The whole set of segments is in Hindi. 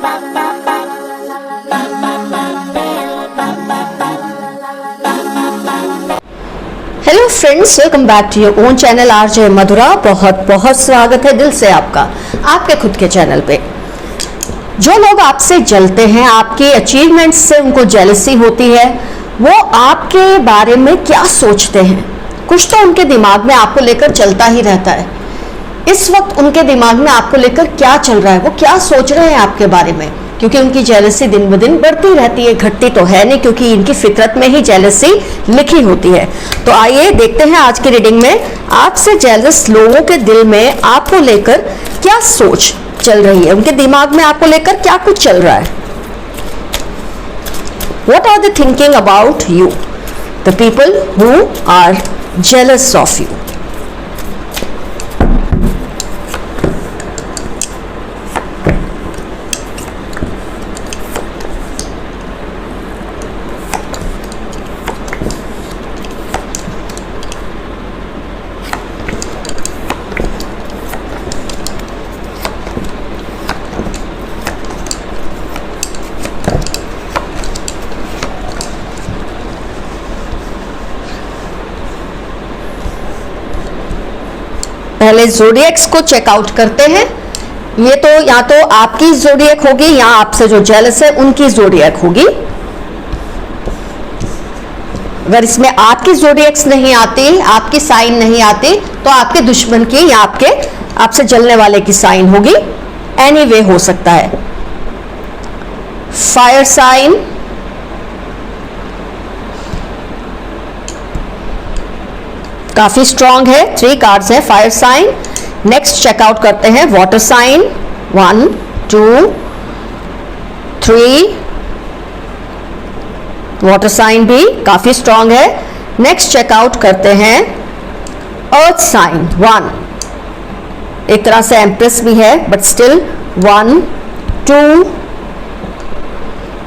Hello friends, welcome back to your own channel RJ Madhura. बहुत बहुत स्वागत है दिल से आपका आपके खुद के चैनल पे। जो लोग आपसे जलते हैं, आपके अचीवमेंट्स से उनको जेलसी होती है, वो आपके बारे में क्या सोचते हैं? कुछ तो उनके दिमाग में आपको लेकर चलता ही रहता है। इस वक्त उनके दिमाग में आपको लेकर क्या चल रहा है, वो क्या सोच रहे हैं आपके बारे में? क्योंकि उनकी जेलसी दिन ब दिन बढ़ती रहती है, घटती तो है नहीं, क्योंकि इनकी फितरत में ही जेलसी लिखी होती है। तो आइए देखते हैं आज की रीडिंग में आपसे जेलस लोगों के दिल में आपको लेकर क्या सोच चल रही है, उनके दिमाग में आपको लेकर क्या कुछ चल रहा है। What are they thinking about you? The people who are jealous of you. पहले ज़ोडिएक्स को चेकआउट करते हैं। ये तो या तो आपकी ज़ोडिएक होगी या आपसे जो जेलस है उनकी ज़ोडिएक होगी। अगर इसमें आपकी ज़ोडिएक्स नहीं आती, आपकी साइन नहीं आती, तो आपके दुश्मन की या आपसे जलने वाले की साइन होगी। एनीवे हो सकता है। फायर साइन, काफी स्ट्रॉन्ग है, 3 कार्ड्स है फायर साइन। नेक्स्ट चेकआउट करते हैं वाटर साइन, 1 2 3। वाटर साइन भी काफी स्ट्रॉन्ग है। नेक्स्ट चेकआउट करते हैं अर्थ साइन, 1। एक तरह से एम्प्रेस भी है बट स्टिल 1 2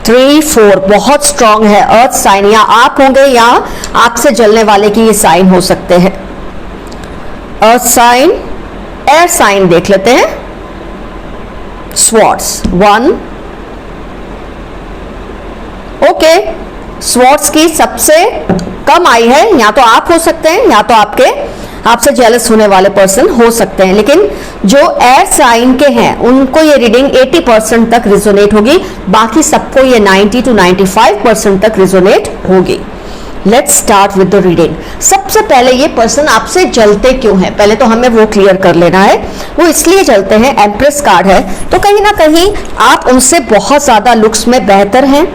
3 4 बहुत स्ट्रॉन्ग है अर्थ साइन। या आप होंगे या आपसे जलने वाले की ये साइन हो सकते हैं। अर्थ साइन, एयर साइन देख लेते हैं। स्वॉर्ड्स, 1। ओके, स्वॉर्ड्स की सबसे कम आई है। या तो आप हो सकते हैं या तो आपसे जेलस होने वाले पर्सन हो सकते हैं। लेकिन जो एयर साइन के हैं उनको ये रीडिंग 80% तक रिजोनेट होगी, बाकी सबको ये 90 to 95% तक रिजोनेट होगी। Let's start with the reading. सबसे पहले ये पर्सन आपसे जलते क्यों है, पहले तो हमें वो क्लियर कर लेना है। वो इसलिए जलते हैं, एम्प्रेस कार्ड है, तो कहीं ना कहीं आप उनसे बहुत ज्यादा लुक्स में बेहतर हैं।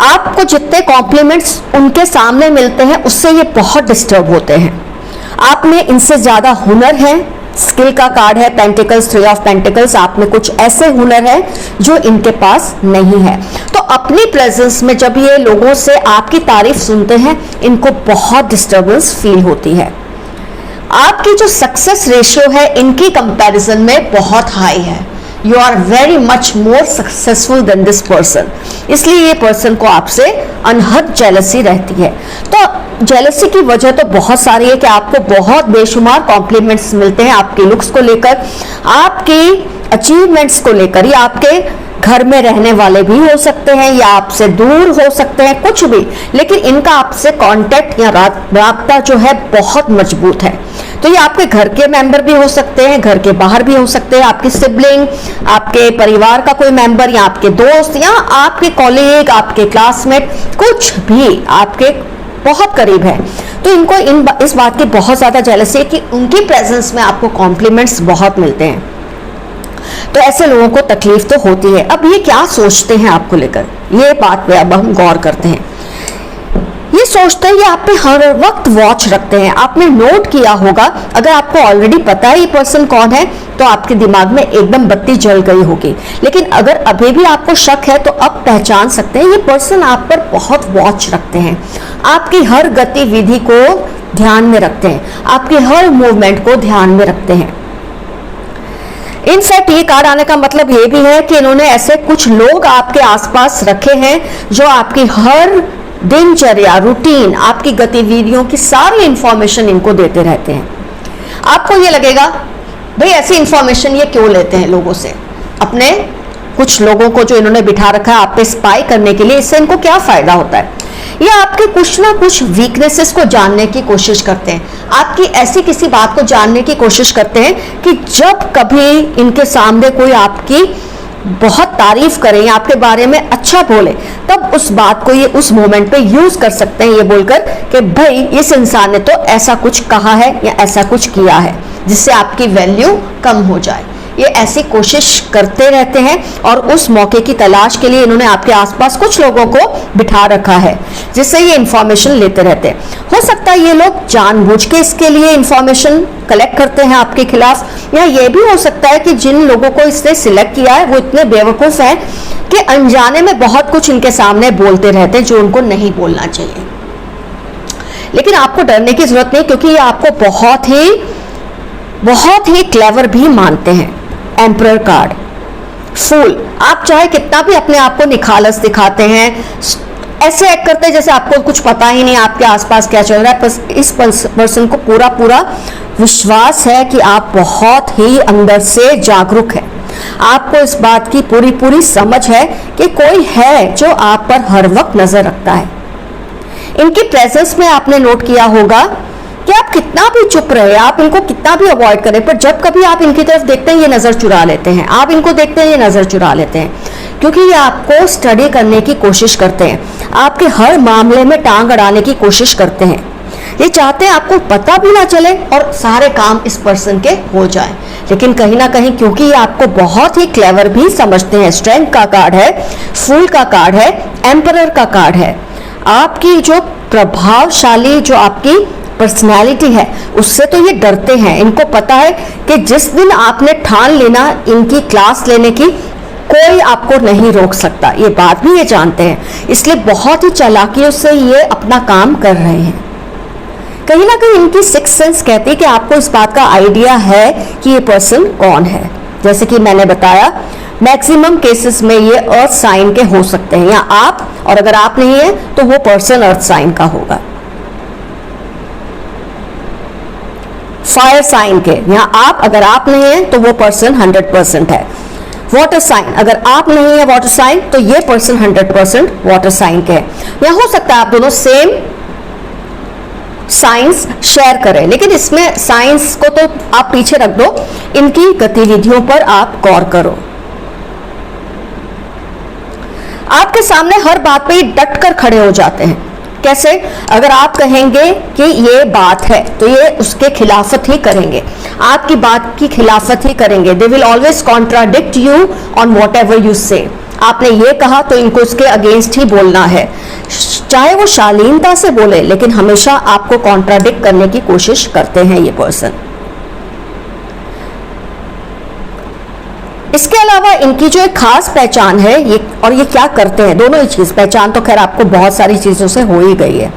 आपको जितने कॉम्प्लीमेंट्स उनके सामने मिलते हैं उससे ये बहुत डिस्टर्ब होते हैं। आप में इनसे ज्यादा हुनर है। स्किल का कार्ड है, पेंटिकल्स, 3 ऑफ पेंटिकल्स। आप में कुछ ऐसे हुनर है जो इनके पास नहीं है। तो अपनी प्रेजेंस में जब ये लोगों से आपकी तारीफ सुनते हैं, इनको बहुत डिस्टर्बेंस फील होती है। आपकी जो सक्सेस रेशियो है इनकी कंपैरिजन में बहुत हाई है। You are very much more successful than this person. इसलिए ये पर्सन को आपसे अनहद जेलसी रहती है। तो जेलसी की वजह तो बहुत सारी है कि आपको बहुत बेशुमार कॉम्प्लीमेंट्स मिलते हैं आपके लुक्स को लेकर, आपके अचीवमेंट्स को लेकर, या आपके घर में रहने वाले भी हो सकते हैं या आपसे दूर हो सकते हैं, कुछ भी। लेकिन इनका आपसे कांटेक्ट या राब्ता जो है बहुत मजबूत है। तो ये आपके घर के मेंबर भी हो सकते हैं, घर के बाहर भी हो सकते हैं, आपकी सिबलिंग, आपके परिवार का कोई मेंबर, या आपके दोस्त, या आपके कॉलीग, आपके क्लासमेट, कुछ भी आपके बहुत करीब है। तो इनको इस बात की बहुत ज्यादा जेलसी है कि उनकी प्रेजेंस में आपको कॉम्प्लीमेंट्स बहुत मिलते हैं। तो ऐसे लोगों को तकलीफ तो होती है। अब ये क्या सोचते हैं आपको लेकर, ये बात पे अब हम गौर करते हैं। ये सोचते हैं, ये आप पे हर वक्त वॉच रखते हैं। आपने नोट किया होगा, अगर आपको ऑलरेडी पता है ये पर्सन कौन है तो आपके दिमाग में एकदम बत्ती जल गई होगी। लेकिन अगर अभी भी आपको शक है तो अब पहचान सकते हैं ये पर्सन आप पर बहुत वॉच रखते हैं। आपकी हर गतिविधि को ध्यान में रखते हैं, आपके हर मूवमेंट को ध्यान में रखते हैं। इनफैक्ट ये कार्ड आने का मतलब ये भी है कि इन्होंने ऐसे कुछ लोग आपके आसपास रखे हैं जो आपकी हर दिनचर्या, रूटीन, आपकी गतिविधियों की सारी इंफॉर्मेशन इनको देते रहते हैं। आपको ये लगेगा भाई ऐसी इंफॉर्मेशन ये क्यों लेते हैं लोगों से, अपने कुछ लोगों को जो इन्होंने बिठा रखा है आप पे स्पाई करने के लिए, इससे इनको क्या फायदा होता है? ये आपके कुछ ना कुछ वीकनेसेस को जानने की कोशिश करते हैं, आपकी ऐसी किसी बात को जानने की कोशिश करते हैं कि जब कभी इनके सामने कोई आपकी बहुत तारीफ करे या आपके बारे में अच्छा बोले, तब उस बात को ये उस मोमेंट पे यूज कर सकते हैं, ये बोलकर कि भाई इस इंसान ने तो ऐसा कुछ कहा है या ऐसा कुछ किया है, जिससे आपकी वैल्यू कम हो जाए। ये ऐसी कोशिश करते रहते हैं और उस मौके की तलाश के लिए इन्होंने आपके आसपास कुछ लोगों को बिठा रखा है, जिससे ये इंफॉर्मेशन लेते रहते हैं। हो सकता है ये लोग जानबूझ के इसके लिए इंफॉर्मेशन कलेक्ट करते हैं आपके खिलाफ, या ये भी हो सकता है कि जिन लोगों को इसने सिलेक्ट किया है वो इतने बेवकूफ़ हैं कि अनजाने में बहुत कुछ इनके सामने बोलते रहते हैं जो उनको नहीं बोलना चाहिए। लेकिन आपको डरने की जरूरत नहीं, क्योंकि ये आपको बहुत ही क्लेवर भी मानते हैं। एम्परर कार्ड, फूल, आप चाहे कितना भी अपने आप को निखालस दिखाते हैं, ऐसे एक्ट करते हैं जैसे आपको कुछ पता ही नहीं आपके आसपास क्या चल रहा है, बस इस पर्सन को पूरा विश्वास है कि आप बहुत ही अंदर से जागरूक हैं। आपको इस बात की पूरी समझ है कि कोई है जो आप पर हर वक्त नजर रखता है। इनकी प्रेजेंस में आपने नोट किया होगा कि आप कितना भी चुप रहे, आप इनको कितना भी अवॉइड करें, पर जब कभी आप इनकी तरफ देखते हैं ये नजर चुरा लेते हैं, आप इनको देखते हैं ये नजर चुरा लेते हैं, क्योंकि ये आपको स्टडी करने की कोशिश करते हैं, आपके हर मामले में टांग अड़ाने की कोशिश करते हैं। ये चाहते हैं आपको पता भी ना चले और सारे काम इस पर्सन के हो जाए। लेकिन कहीं ना कहीं क्योंकि ये आपको बहुत ही क्लेवर भी समझते हैं, स्ट्रेंथ का कार्ड है, फूल का कार्ड है, एम्परर का कार्ड है, आपकी जो प्रभावशाली जो आपकी पर्सनैलिटी है उससे तो ये डरते हैं। इनको पता है कि जिस दिन आपने ठान लेना इनकी क्लास लेने की, कोई आपको नहीं रोक सकता, ये बात भी ये जानते हैं, इसलिए बहुत ही चालाकियों से ये अपना काम कर रहे हैं। कहीं ना कहीं इनकी सिक्स सेंस कहती है कि आपको इस बात का आइडिया है कि ये पर्सन कौन है। जैसे कि मैंने बताया, मैक्सिमम केसेस में ये अर्थ साइन के हो सकते हैं, या आप, और अगर आप नहीं है तो वो पर्सन अर्थ साइन का होगा। फायर साइन के, यहाँ आप, अगर आप नहीं है तो वो पर्सन 100% है। वाटर साइन, अगर आप नहीं है वाटर साइन तो ये पर्सन 100% वाटर साइन के है। यहाँ हो सकता है आप दोनों सेम साइंस शेयर करें, लेकिन इसमें साइंस को तो आप पीछे रख दो, इनकी गतिविधियों पर आप गौर करो। आपके सामने हर बात पे डट कर खड़े हो जाते हैं। कैसे? अगर आप कहेंगे कि ये बात है तो ये उसके खिलाफत ही करेंगे, आपकी बात की खिलाफत ही करेंगे। They will always contradict you on what ever you से। आपने ये कहा तो इनको उसके अगेंस्ट ही बोलना है, चाहे वो शालीनता से बोले, लेकिन हमेशा आपको कॉन्ट्राडिक्ट करने की कोशिश करते हैं ये पर्सन। इसके अलावा इनकी जो एक खास पहचान है, ये और ये क्या करते हैं, दोनों ही चीज, पहचान तो खैर आपको बहुत सारी चीजों से हो ही गई है।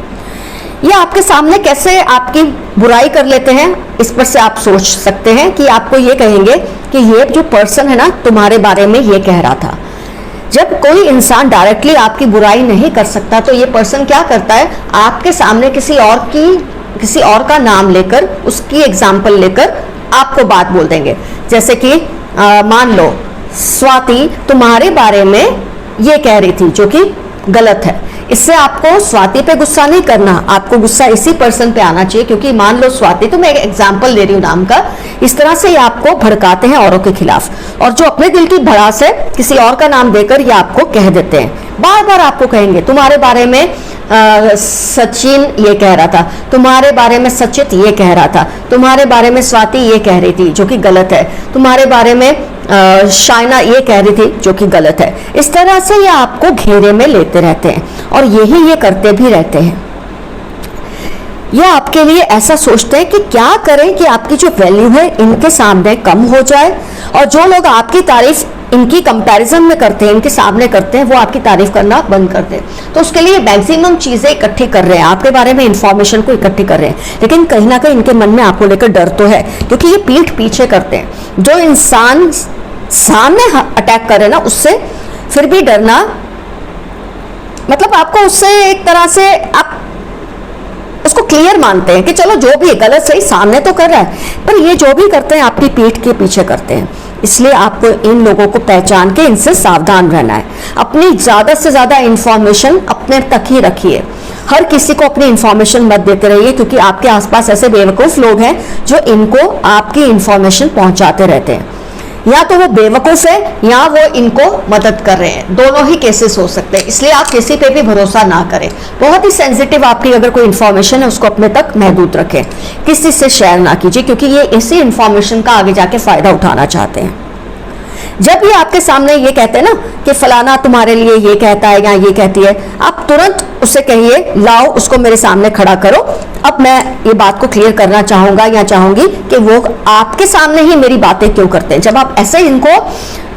ये आपके सामने कैसे आपकी बुराई कर लेते हैं, इस पर से आप सोच सकते हैं कि आपको ये कहेंगे कि ये जो पर्सन है ना तुम्हारे बारे में ये कह रहा था। जब कोई इंसान डायरेक्टली आपकी बुराई नहीं कर सकता तो ये पर्सन क्या करता है, आपके सामने किसी और का नाम लेकर, उसकी एग्जाम्पल लेकर आपको बात बोल देंगे। जैसे कि मान लो स्वाति तुम्हारे बारे में ये कह रही थी, जो कि गलत है। इससे आपको स्वाति पे गुस्सा नहीं करना, आपको गुस्सा इसी पर्सन पे आना चाहिए, क्योंकि मान लो स्वाति, तो मैं एक एग्जांपल ले रही हूँ नाम का, इस तरह से ये आपको भड़काते हैं औरों के खिलाफ, और जो अपने दिल की भड़ास है किसी और का नाम देकर ये आपको कह देते हैं। बार बार आपको कहेंगे तुम्हारे बारे में सचिन ये कह रहा था, तुम्हारे बारे में सचित ये कह रहा था, तुम्हारे बारे में स्वाति ये कह रही थी जो कि गलत है, तुम्हारे बारे में शाइना ये कह रही थी जो कि गलत है। इस तरह से ये आपको घेरे में लेते रहते हैं और यही ये करते भी रहते हैं। ये आपके लिए ऐसा सोचते हैं कि क्या करें कि आपकी जो वैल्यू है इनके सामने कम हो जाए, और जो लोग आपकी तारीफ इनकी कंपैरिजन में करते हैं, इनके सामने करते हैं, वो आपकी तारीफ करना बंद कर दें। तो उसके लिए मैक्सिमम चीजें इकट्ठी कर रहे हैं, आपके बारे में इंफॉर्मेशन को इकट्ठी कर रहे हैं, लेकिन कहीं ना कहीं इनके मन में आपको लेकर डर तो है, क्योंकि ये पीठ पीछे करते हैं। जो इंसान सामने अटैक करे ना, उससे फिर भी डरना, मतलब आपको उससे एक तरह से आप उसको क्लियर मानते हैं कि चलो जो भी गलत सही सामने तो कर रहा है, पर ये जो भी करते हैं आपकी पीठ के पीछे करते हैं। इसलिए आपको इन लोगों को पहचान के इनसे सावधान रहना है। अपनी ज़्यादा से ज़्यादा इंफॉर्मेशन अपने तक ही रखिए, हर किसी को अपनी इंफॉर्मेशन मत देते रहिए, क्योंकि आपके आसपास ऐसे बेवकूफ़ लोग हैं जो इनको आपकी इंफॉर्मेशन पहुंचाते रहते हैं। या तो वो बेवकूफ़ है या वो इनको मदद कर रहे हैं, दोनों ही केसेस हो सकते हैं। इसलिए आप किसी पे भी भरोसा ना करें। बहुत ही सेंसिटिव आपकी अगर कोई इन्फॉर्मेशन है उसको अपने तक महदूद रखें, किसी से शेयर ना कीजिए, क्योंकि ये इसी इन्फॉर्मेशन का आगे जाके फ़ायदा उठाना चाहते हैं। जब ये आपके सामने ये कहते हैं ना कि फलाना तुम्हारे लिए ये कहता है या ये कहती है, आप तुरंत उससे कहिए लाओ उसको मेरे सामने खड़ा करो, अब मैं ये बात को क्लियर करना चाहूँगा या चाहूँगी कि वो आपके सामने ही मेरी बातें क्यों करते हैं। जब आप ऐसे इनको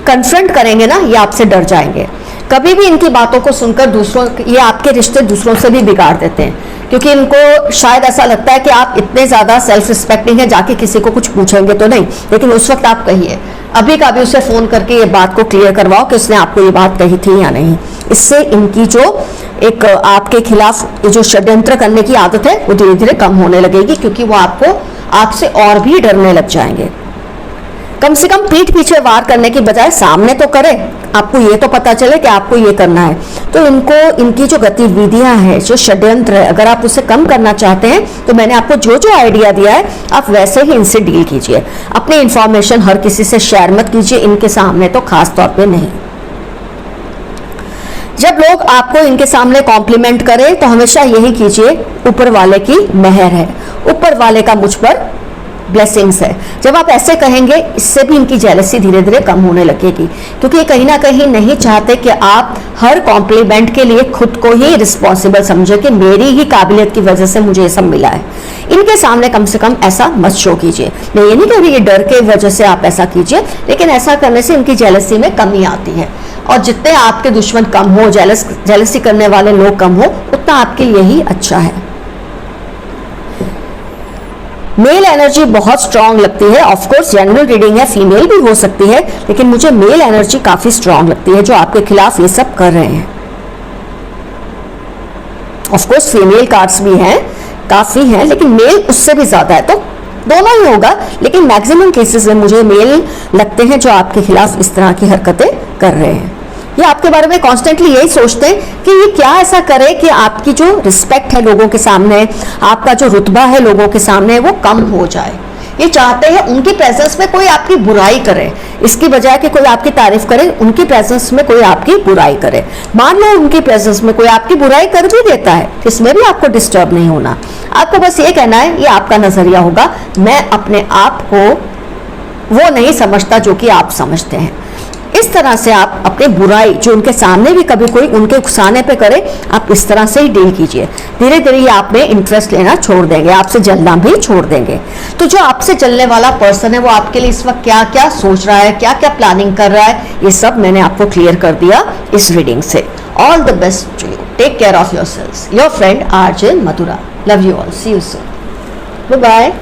कन्फ्रंट करेंगे ना, ये आपसे डर जाएंगे। कभी भी इनकी बातों को सुनकर दूसरों, ये आपके रिश्ते दूसरों से भी बिगाड़ देते हैं, क्योंकि इनको शायद ऐसा लगता है कि आप इतने ज़्यादा सेल्फ रिस्पेक्टिंग है, जाके किसी को कुछ पूछेंगे तो नहीं। लेकिन उस वक्त आप कहिए, अभी का अभी उसे फ़ोन करके ये बात को क्लियर करवाओ कि उसने आपको ये बात कही थी या नहीं। इससे इनकी जो एक आपके खिलाफ जो षड्यंत्र करने की आदत है वो धीरे धीरे कम होने लगेगी, क्योंकि वो आपसे और भी डरने लग जाएंगे। कम से कम पीठ पीछे वार करने की बजाय सामने तो करें, आपको ये तो पता चले कि आपको ये करना है। तो इनकी जो गतिविधियां हैं, जो षड्यंत्र है, अगर आप उसे कम करना चाहते हैं तो मैंने आपको जो जो आइडिया दिया है आप वैसे ही इनसे डील कीजिए। अपनी इंफॉर्मेशन हर किसी से शेयर मत कीजिए, इनके सामने तो खास तौर पे नहीं। जब लोग आपको इनके सामने कॉम्प्लीमेंट करें तो हमेशा यही कीजिए, ऊपर वाले की मेहर है, ऊपर वाले का मुझ पर ब्लेसिंग्स है। जब आप ऐसे कहेंगे, इससे भी इनकी जेलसी धीरे धीरे कम होने लगेगी, क्योंकि ये कहीं ना कहीं नहीं चाहते कि आप हर कॉम्प्लीमेंट के लिए खुद को ही रिस्पॉन्सिबल समझे कि मेरी ही काबिलियत की वजह से मुझे ये सब मिला है। इनके सामने कम से कम ऐसा मत शो कीजिए। मैं ये नहीं कह रही ये डर के वजह से आप ऐसा कीजिए, लेकिन ऐसा करने से इनकी जेलसी में कमी आती है, और जितने आपके दुश्मन कम हो, जेलसी करने वाले लोग कम हो, उतना आपके लिए ही अच्छा है। मेल एनर्जी बहुत स्ट्रांग लगती है। ऑफ कोर्स जनरल रीडिंग है, फीमेल भी हो सकती है, लेकिन मुझे मेल एनर्जी काफी स्ट्रांग लगती है जो आपके खिलाफ ये सब कर रहे हैं। ऑफ कोर्स फीमेल कार्ड्स भी हैं, काफी हैं, लेकिन मेल उससे भी ज्यादा है, तो दोनों ही होगा, लेकिन मैक्सिमम केसेस में मुझे मेल लगते हैं जो आपके खिलाफ इस तरह की हरकतें कर रहे हैं। ये आपके बारे में कॉन्स्टेंटली यही सोचते हैं कि ये क्या ऐसा करे कि आपकी जो रिस्पेक्ट है लोगों के सामने, आपका जो रुतबा है लोगों के सामने, वो कम हो जाए। ये चाहते हैं उनकी प्रेजेंस में कोई आपकी बुराई करे, इसकी बजाय कि कोई आपकी तारीफ करे, उनकी प्रेजेंस में कोई आपकी बुराई करे। मान लो उनकी प्रेजेंस में कोई आपकी बुराई कर भी देता है, इसमें भी आपको डिस्टर्ब नहीं होना। आपको बस ये कहना है, ये आपका नजरिया होगा, मैं अपने आप को वो नहीं समझता जो कि आप समझते हैं। इस तरह से आप अपनी बुराई जो उनके सामने भी कभी कोई उनके उकसाने पे करे, आप इस तरह से ही डील कीजिए। धीरे धीरे ये आप में इंटरेस्ट लेना छोड़ देंगे, आपसे जलना भी छोड़ देंगे। तो जो आपसे जलने वाला पर्सन है वो आपके लिए इस वक्त क्या क्या सोच रहा है, क्या क्या प्लानिंग कर रहा है, ये सब मैंने आपको क्लियर कर दिया इस रीडिंग से। All the best to you, take care of yourselves. Your friend RJ Madhura, love you all, see you soon, bye bye.